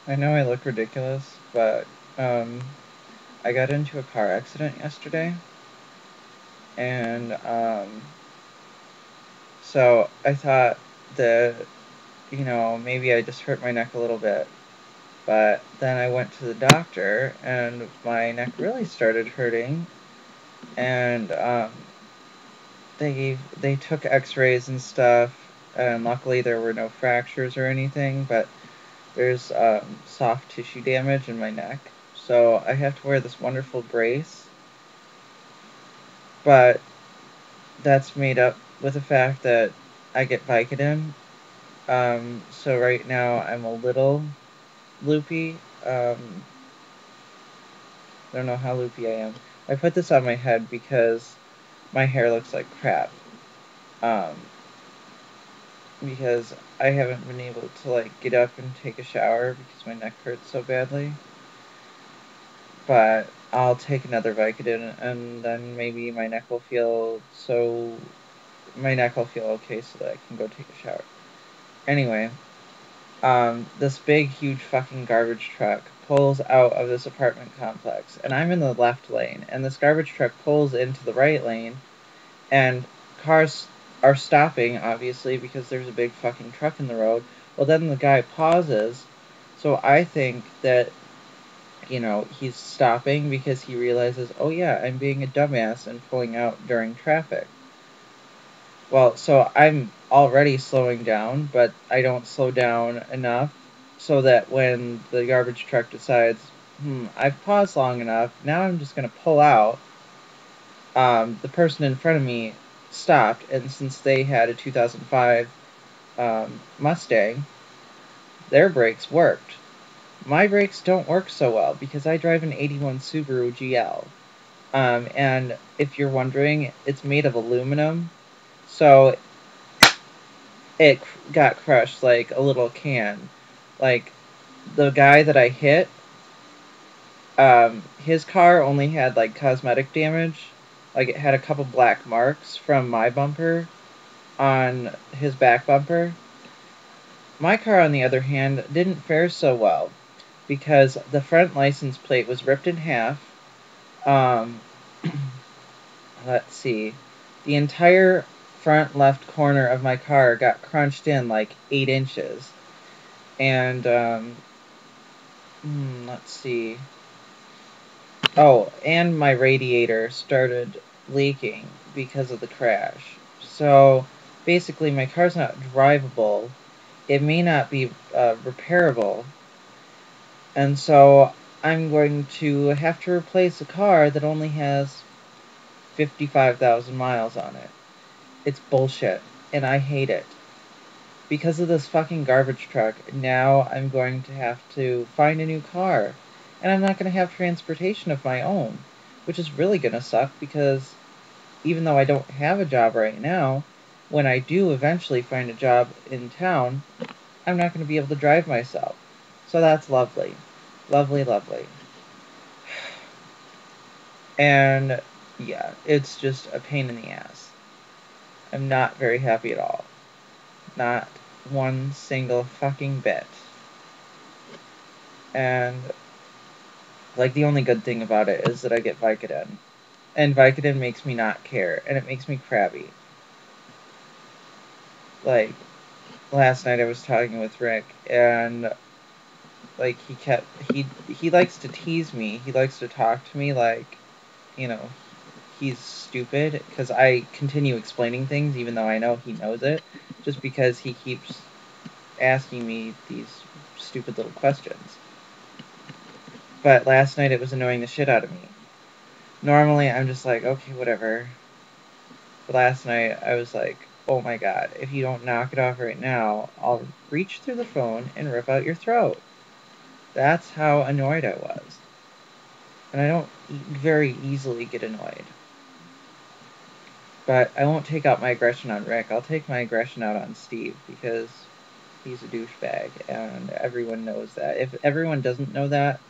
I know I look ridiculous, but um, I got into a car accident yesterday, and so I thought that, maybe I just hurt my neck a little bit. But then I went to the doctor, and my neck really started hurting, and they took X-rays and stuff, and luckily there were no fractures or anything, but there's soft tissue damage in my neck, so I have to wear this wonderful brace, but that's made up with the fact that I get Vicodin. So right now I'm a little loopy. I don't know how loopy I am. I put this on my head because my hair looks like crap. Um, because I haven't been able to get up and take a shower because my neck hurts so badly. But I'll take another Vicodin, and then maybe my neck will feel okay so that I can go take a shower. Anyway, this big, huge fucking garbage truck pulls out of this apartment complex, and I'm in the left lane, and this garbage truck pulls into the right lane, and cars are stopping, obviously, because there's a big fucking truck in the road. Well, then the guy pauses, so I think that, he's stopping because he realizes, oh yeah, I'm being a dumbass and pulling out during traffic. Well, so I'm already slowing down, but I don't slow down enough so that when the garbage truck decides, I've paused long enough, now I'm just going to pull out, the person in front of me stopped, and since they had a 2005 Mustang, their brakes worked. My brakes don't work so well because I drive an 81 Subaru GL. And if you're wondering, it's made of aluminum, so it got crushed like a little can. Like, the guy that I hit, his car only had cosmetic damage. Like, it had a couple black marks from my bumper on his back bumper. My car, on the other hand, didn't fare so well because the front license plate was ripped in half. Um, let's see. The entire front left corner of my car got crunched in like 8 inches. And, let's see. Oh, and my radiator started leaking because of the crash. So, basically, my car's not drivable. It may not be repairable. And so, I'm going to have to replace a car that only has 55,000 miles on it. It's bullshit, and I hate it. Because of this fucking garbage truck, now I'm going to have to find a new car. And I'm not going to have transportation of my own, which is really going to suck because even though I don't have a job right now, when I do eventually find a job in town, I'm not going to be able to drive myself. So that's lovely. Lovely, lovely. And yeah, it's just a pain in the ass. I'm not very happy at all. Not one single fucking bit. And the only good thing about it is that I get Vicodin. And Vicodin makes me not care, and it makes me crabby. Like, last night I was talking with Rick, and, he kept, he likes to tease me. He likes to talk to me you know, he's stupid, because I continue explaining things even though I know he knows it, just because he keeps asking me these stupid little questions. But last night it was annoying the shit out of me. Normally I'm just like, okay, whatever. But last night I was like, oh my god, if you don't knock it off right now, I'll reach through the phone and rip out your throat. That's how annoyed I was. And I don't very easily get annoyed. But I won't take out my aggression on Rick. I'll take my aggression out on Steve because he's a douchebag, and everyone knows that. If everyone doesn't know that,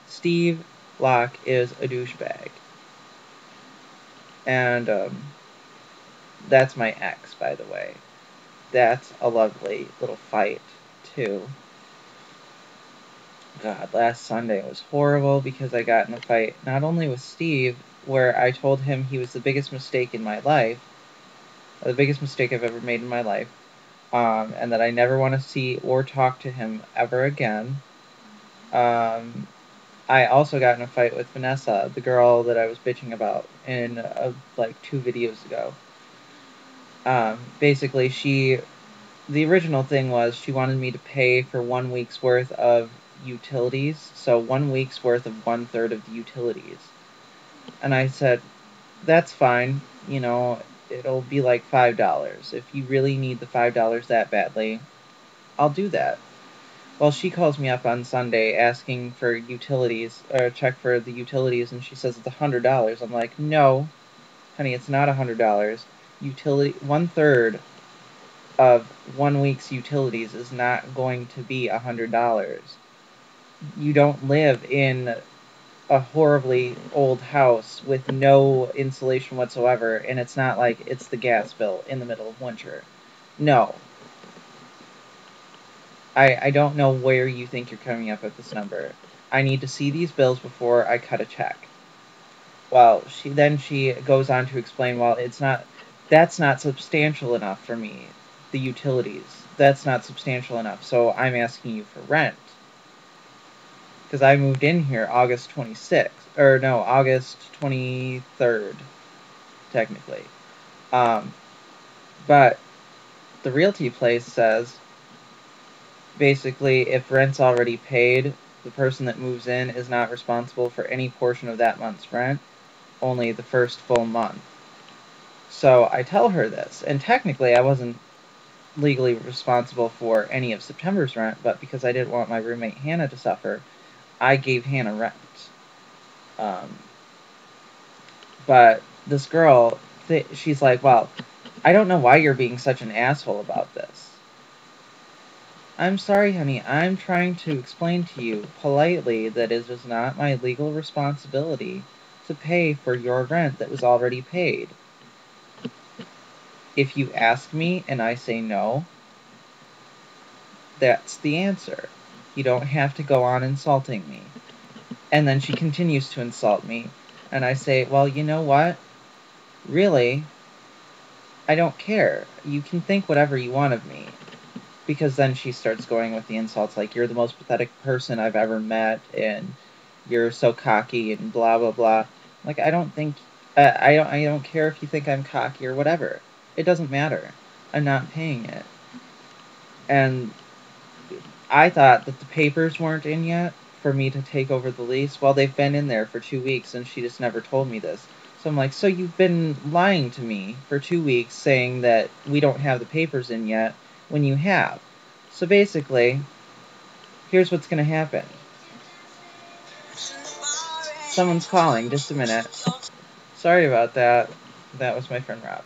Steve Locke is a douchebag. And that's my ex, by the way. That's a lovely little fight, too. God, last Sunday was horrible because I got in a fight, not only with Steve, where I told him he was the biggest mistake in my life, the biggest mistake I've ever made in my life, and that I never want to see or talk to him ever again. I also got in a fight with Vanessa, the girl that I was bitching about in like 2 videos ago. Basically, the original thing was she wanted me to pay for 1 week's worth of utilities, so 1 week's worth of 1/3 of the utilities. And I said, that's fine, you know, it'll be like $5. If you really need the $5 that badly, I'll do that. Well, she calls me up on Sunday asking for utilities, or a check for the utilities, and she says it's $100. I'm like, no, honey, it's not $100. Utility 1/3 of 1 week's utilities is not going to be $100. You don't live in a horribly old house with no insulation whatsoever, and it's not like it's the gas bill in the middle of winter. No. I don't know where you think you're coming up with this number. I need to see these bills before I cut a check. Well, she goes on to explain, well, that's not substantial enough for me, the utilities. That's not substantial enough, so I'm asking you for rent. Because I moved in here August 26th, or no, August 23rd, technically. But the realty place says, basically, if rent's already paid, the person that moves in is not responsible for any portion of that month's rent, only the first full month. So I tell her this, and technically I wasn't legally responsible for any of September's rent, but because I didn't want my roommate Hannah to suffer, I gave Hannah rent. But this girl, she's like, well, I don't know why you're being such an asshole about this. I'm sorry, honey, I'm trying to explain to you politely that it is not my legal responsibility to pay for your rent that was already paid. If you ask me and I say no, that's the answer. You don't have to go on insulting me. And then she continues to insult me, and I say, well, you know what? Really, I don't care. You can think whatever you want of me. Because then she starts going with the insults like, you're the most pathetic person I've ever met, and you're so cocky, and blah, blah, blah. Like, I don't think, I don't care if you think I'm cocky or whatever. It doesn't matter. I'm not paying it. And I thought that the papers weren't in yet for me to take over the lease. Well, they've been in there for 2 weeks, and she just never told me this. So I'm like, so you've been lying to me for 2 weeks saying that we don't have the papers in yet when you have. So basically, here's what's going to happen. Someone's calling. Just a minute. Sorry about that. That was my friend Rob.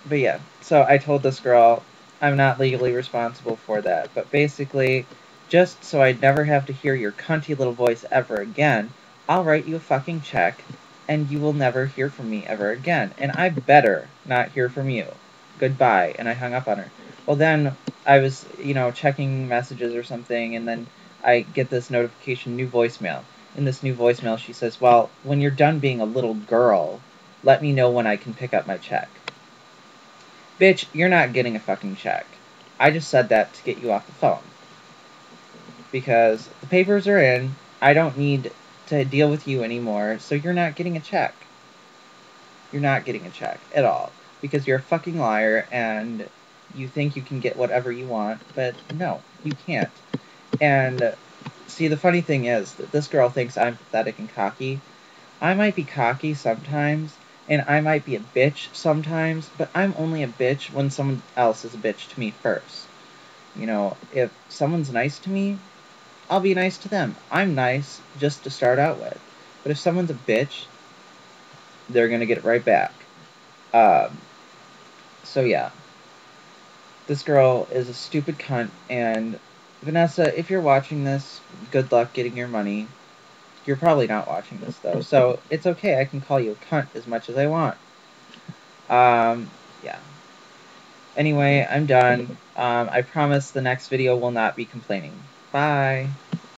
But yeah, so I told this girl I'm not legally responsible for that. But basically, just so I'd never have to hear your cunty little voice ever again, I'll write you a fucking check, and you will never hear from me ever again. And I better not hear from you. Goodbye. And I hung up on her. Well, then I was, checking messages or something, and then I get this notification, new voicemail. In this new voicemail, she says, well, when you're done being a little girl, let me know when I can pick up my check. Bitch, you're not getting a fucking check. I just said that to get you off the phone. Because the papers are in, I don't need to deal with you anymore, so you're not getting a check. You're not getting a check at all. Because you're a fucking liar, and you think you can get whatever you want, but no, you can't. And see, the funny thing is that this girl thinks I'm pathetic and cocky. I might be cocky sometimes, and I might be a bitch sometimes, but I'm only a bitch when someone else is a bitch to me first. If someone's nice to me, I'll be nice to them. I'm nice just to start out with. But if someone's a bitch, they're gonna get it right back. So yeah. This girl is a stupid cunt, and Vanessa, if you're watching this, good luck getting your money. You're probably not watching this, though, so it's okay. I can call you a cunt as much as I want. Yeah. Anyway, I'm done. I promise the next video will not be complaining. Bye.